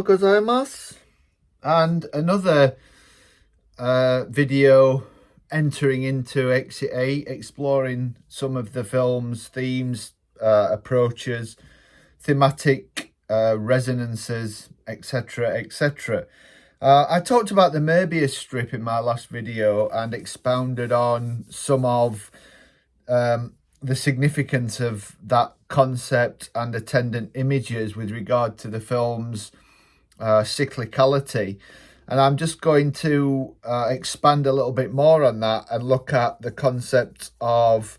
gozaimasu. And another video entering into Exit 8, exploring some of the film's themes, approaches, thematic resonances, etc, etc. I talked about the Möbius strip in my last video and expounded on some of the significance of that concept and attendant images with regard to the film's cyclicality. And I'm just going to expand a little bit more on that and look at the concept of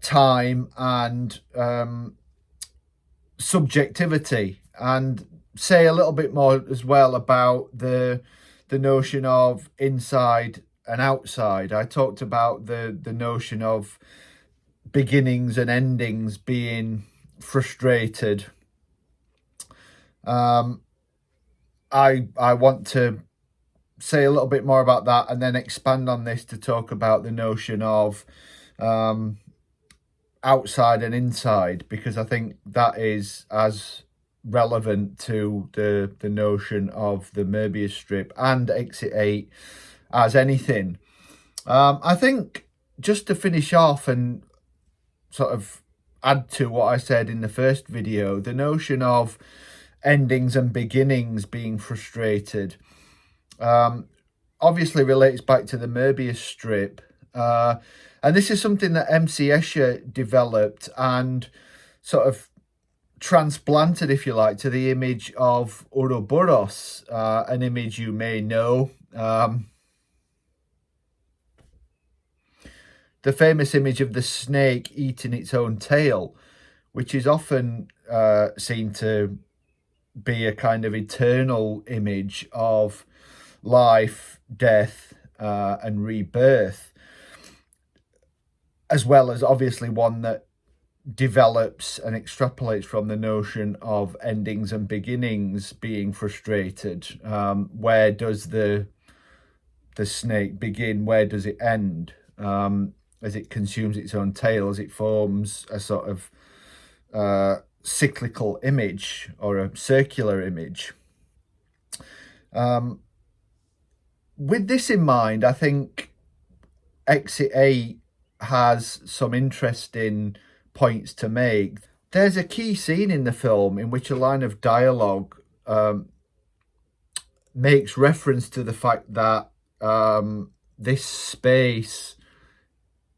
time and subjectivity, and say a little bit more as well about the notion of inside and outside. I talked about the notion of beginnings and endings being frustrated. I want to say a little bit more about that and then expand on this to talk about the notion of outside and inside, because I think that is as relevant to the notion of the Möbius strip and Exit 8 as anything. I think, just to finish off and sort of add to what I said in the first video, the notion of endings and beginnings being frustrated obviously relates back to the Möbius strip, and this is something that MC Escher developed and sort of transplanted, if you like, to the image of Ouroboros, an image you may know, the famous image of the snake eating its own tail, which is often seen to be a kind of eternal image of life, death, and rebirth, as well as obviously one that develops and extrapolates from the notion of endings and beginnings being frustrated. Where does the snake begin? Where does it end? As it consumes its own tail, as it forms a sort of cyclical image or a circular image. With this in mind, I think Exit 8 has some interesting points to make. There's a key scene in the film in which a line of dialogue makes reference to the fact that this space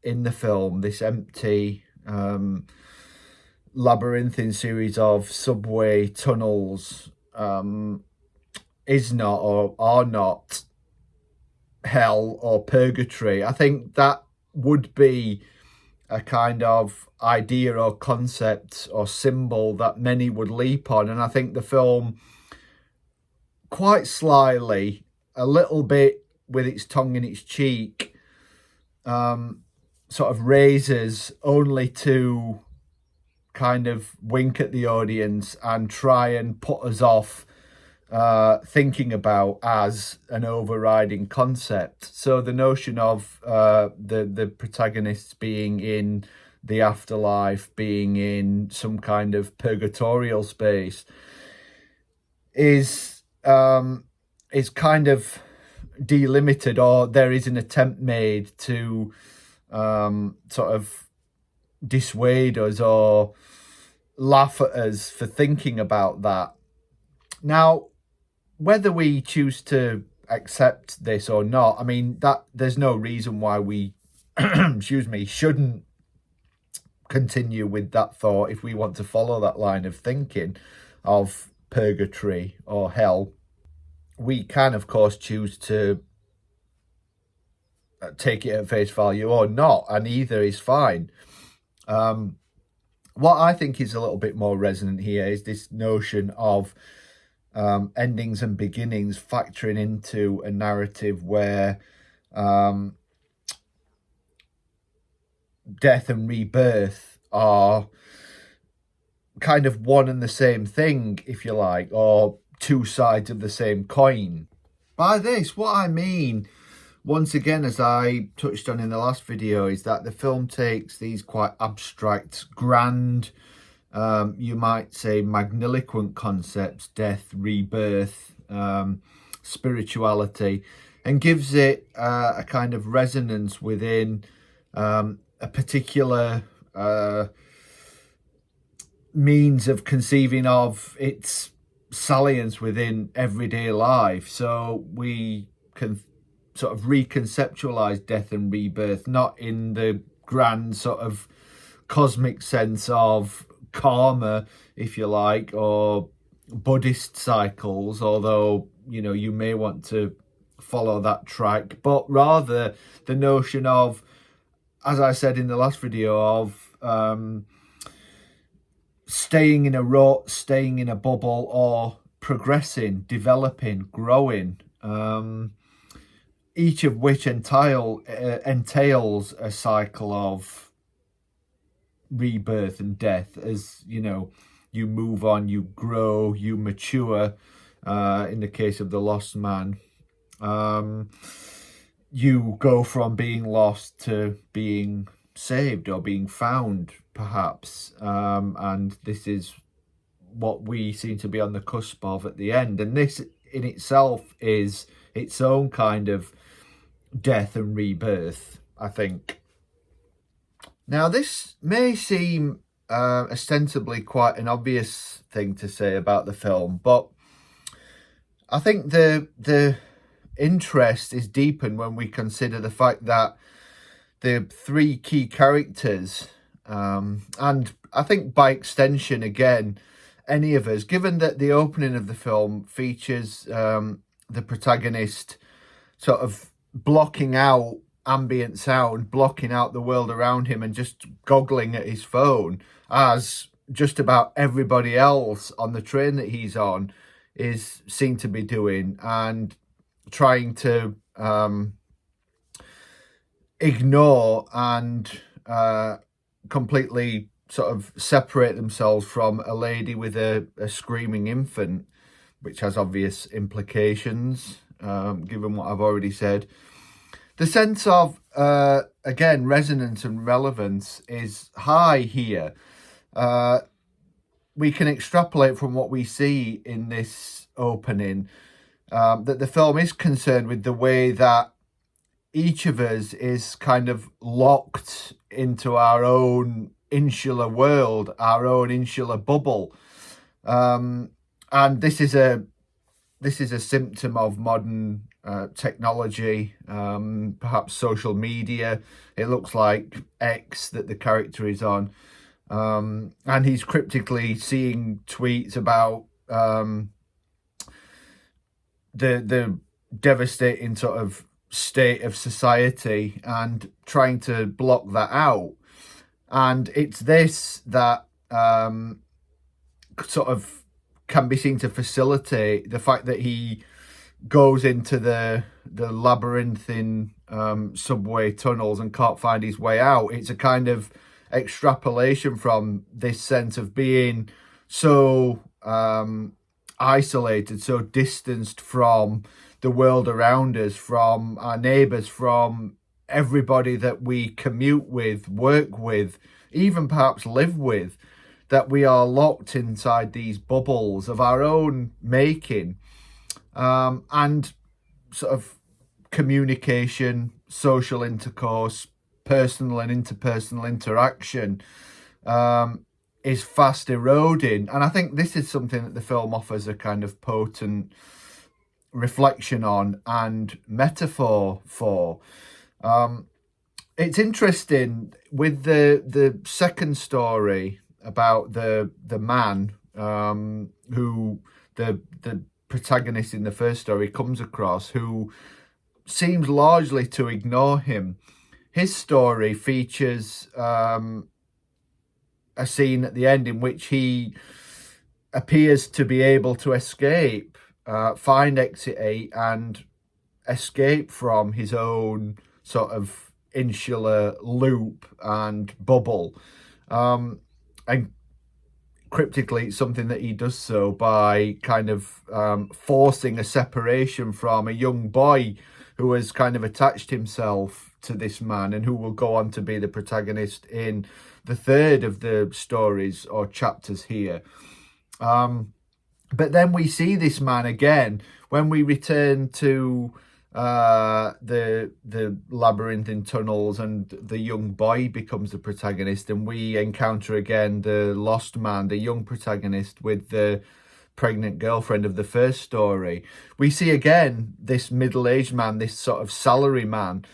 in the film, this empty labyrinthine series of subway tunnels, is not or are not hell or purgatory. I think that would be a kind of idea or concept or symbol that many would leap on, and I think the film, quite slyly, a little bit with its tongue in its cheek, sort of raises only to kind of wink at the audience and try and put us off thinking about as an overriding concept. So the notion of the protagonists being in the afterlife, being in some kind of purgatorial space, is kind of delimited, or there is an attempt made to sort of dissuade us or laugh at us for thinking about that. Now, whether we choose to accept this or not, I mean, that there's no reason why we excuse me, shouldn't continue with that thought if we want to follow that line of thinking of purgatory or hell. We can, of course, choose to take it at face value or not, and either is fine. What I think is a little bit more resonant here is this notion of endings and beginnings factoring into a narrative where death and rebirth are kind of one and the same thing, if you like, or two sides of the same coin. By this, what I mean, once again, as I touched on in the last video, is that the film takes these quite abstract, grand you might say magniloquent concepts, death, rebirth, spirituality, and gives it a kind of resonance within a particular means of conceiving of its salience within everyday life. So we can sort of reconceptualize death and rebirth, not in the grand sort of cosmic sense of karma, if you like, or Buddhist cycles, although, you know, you may want to follow that track, but rather the notion of, as I said in the last video, of staying in a rut, staying in a bubble, or progressing, developing, growing, each of which entails a cycle of rebirth and death. As you know, you move on, you grow, you mature. In the case of the lost man, you go from being lost to being saved or being found, perhaps, and this is what we seem to be on the cusp of at the end. And this in itself is its own kind of death and rebirth, I think. Now, this may seem ostensibly quite an obvious thing to say about the film, but I think the interest is deepened when we consider the fact that the three key characters, and I think by extension, again, any of us, given that the opening of the film features the protagonist sort of blocking out ambient sound, blocking out the world around him and just goggling at his phone, as just about everybody else on the train that he's on is seen to be doing, and trying to ignore and completely sort of separate themselves from a lady with a screaming infant, which has obvious implications, given what I've already said. The sense of, again, resonance and relevance is high here. We can extrapolate from what we see in this opening that the film is concerned with the way that each of us is kind of locked into our own insular world, our own insular bubble. And this is a symptom of modern technology, perhaps social media. It looks like X that the character is on. And he's cryptically seeing tweets about the devastating sort of state of society and trying to block that out. And it's this that sort of can be seen to facilitate the fact that he goes into the labyrinthine subway tunnels and can't find his way out. It's a kind of extrapolation from this sense of being so isolated, so distanced from the world around us, from our neighbours, from everybody that we commute with, work with, even perhaps live with, that we are locked inside these bubbles of our own making, and sort of communication, social intercourse, personal and interpersonal interaction is fast eroding. And I think this is something that the film offers a kind of potent reflection on and metaphor for. It's interesting with the second story about the man who the protagonist in the first story comes across, who seems largely to ignore him. His story features a scene at the end in which he appears to be able to escape, find exit 8 and escape from his own sort of insular loop and bubble. And cryptically, it's something that he does so by kind of forcing a separation from a young boy who has kind of attached himself to this man, and who will go on to be the protagonist in the third of the stories or chapters here. But then we see this man again when we return to the labyrinthine tunnels, and the young boy becomes the protagonist, and we encounter again the lost man, the young protagonist, with the pregnant girlfriend of the first story. We see again this middle-aged man, this sort of salary man,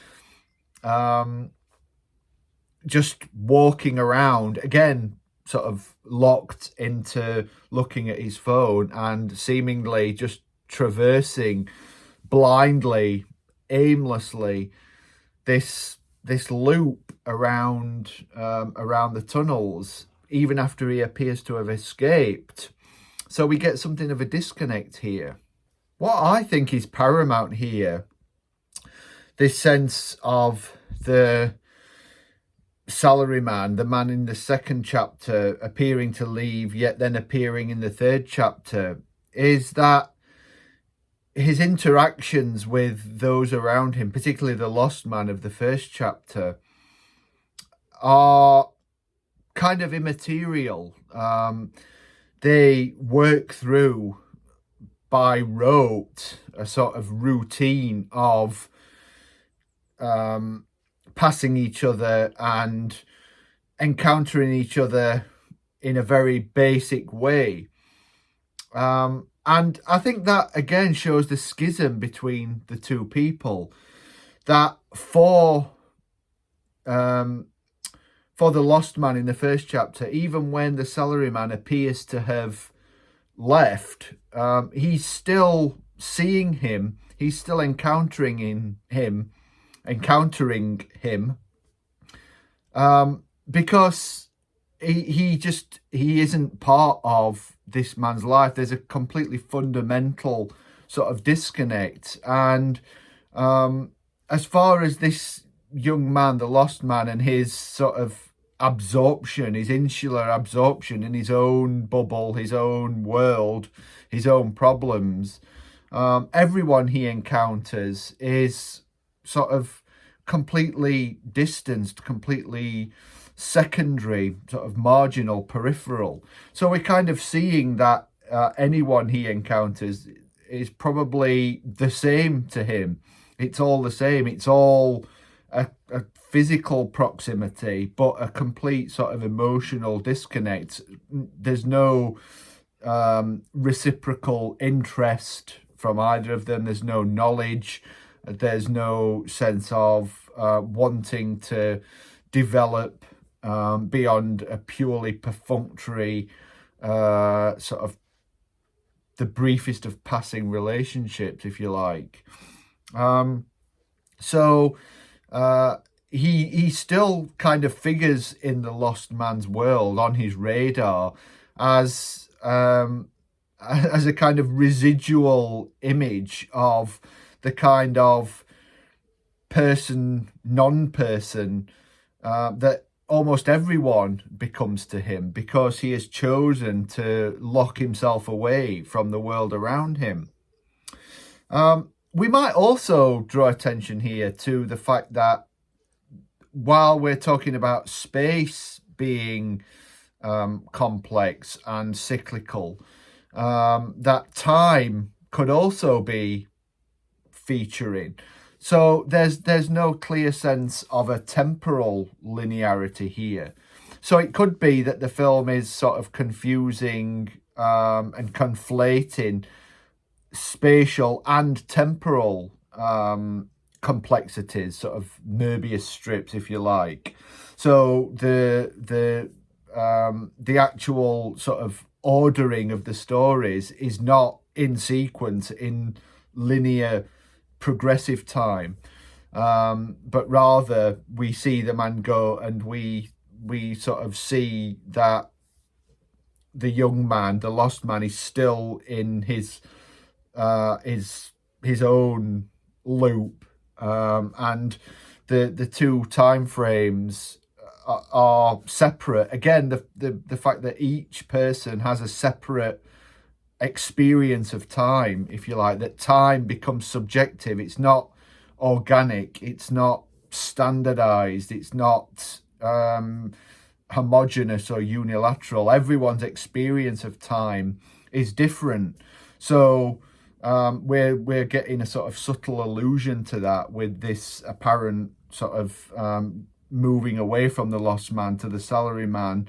just walking around again, sort of locked into looking at his phone and seemingly just traversing blindly, aimlessly, this loop around the tunnels, even after he appears to have escaped. So we get something of a disconnect here. What I think is paramount here, this sense of the salaryman, the man in the second chapter appearing to leave, yet then appearing in the third chapter, is that his interactions with those around him, particularly the lost man of the first chapter, are kind of immaterial. They work through by rote a sort of routine of passing each other and encountering each other in a very basic way. And I think that again shows the schism between the two people. That for the lost man in the first chapter, even when the salaryman appears to have left, he's still seeing him. He's still encountering him, because he isn't part of this man's life. There's a completely fundamental sort of disconnect. And as far as this young man, the lost man, and his sort of absorption, his insular absorption in his own bubble, his own world, his own problems, everyone he encounters is sort of completely distanced, completely secondary, sort of marginal, peripheral. So we're kind of seeing that anyone he encounters is probably the same to him. It's all the same. It's all a physical proximity, but a complete sort of emotional disconnect. There's no reciprocal interest from either of them. There's no knowledge. There's no sense of wanting to develop beyond a purely perfunctory sort of the briefest of passing relationships, if you like. So he still kind of figures in the lost man's world, on his radar, as a kind of residual image of the kind of person, non-person that almost everyone becomes to him, because he has chosen to lock himself away from the world around him. We might also draw attention here to the fact that while we're talking about space being complex and cyclical, that time could also be featuring. So there's no clear sense of a temporal linearity here. So it could be that the film is sort of confusing and conflating spatial and temporal complexities, sort of Möbius strips, if you like. So the actual sort of ordering of the stories is not in sequence, in linear progressive time, but rather we see the man go, and we sort of see that the young man, the lost man, is still in his own loop, and the two time frames are separate. Again, the fact that each person has a separate experience of time, if you like, that time becomes subjective. It's not organic. It's not standardized. It's not homogenous or unilateral. Everyone's experience of time is different. So we're getting a sort of subtle allusion to that with this apparent sort of moving away from the lost man to the salary man,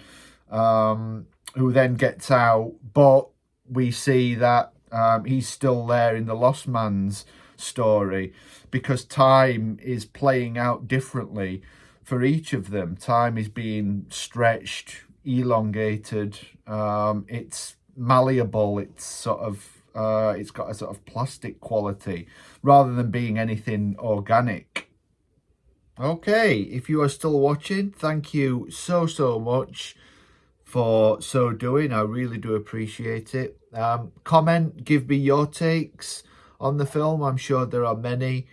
who then gets out, but we see that he's still there in the lost man's story, because time is playing out differently for each of them. Time is being stretched, elongated, it's malleable, it's sort of it's got a sort of plastic quality rather than being anything organic. Okay, if you are still watching, thank you so much for so doing. I really do appreciate it. Comment, give me your takes on the film. I'm sure there are many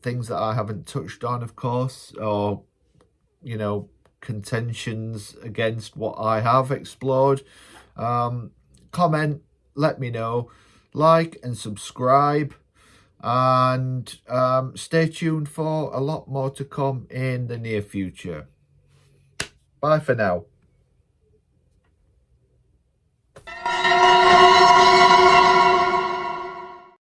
things that I haven't touched on, of course, or, you know, contentions against what I have explored. Comment, let me know, like and subscribe, and stay tuned for a lot more to come in the near future. Bye for now.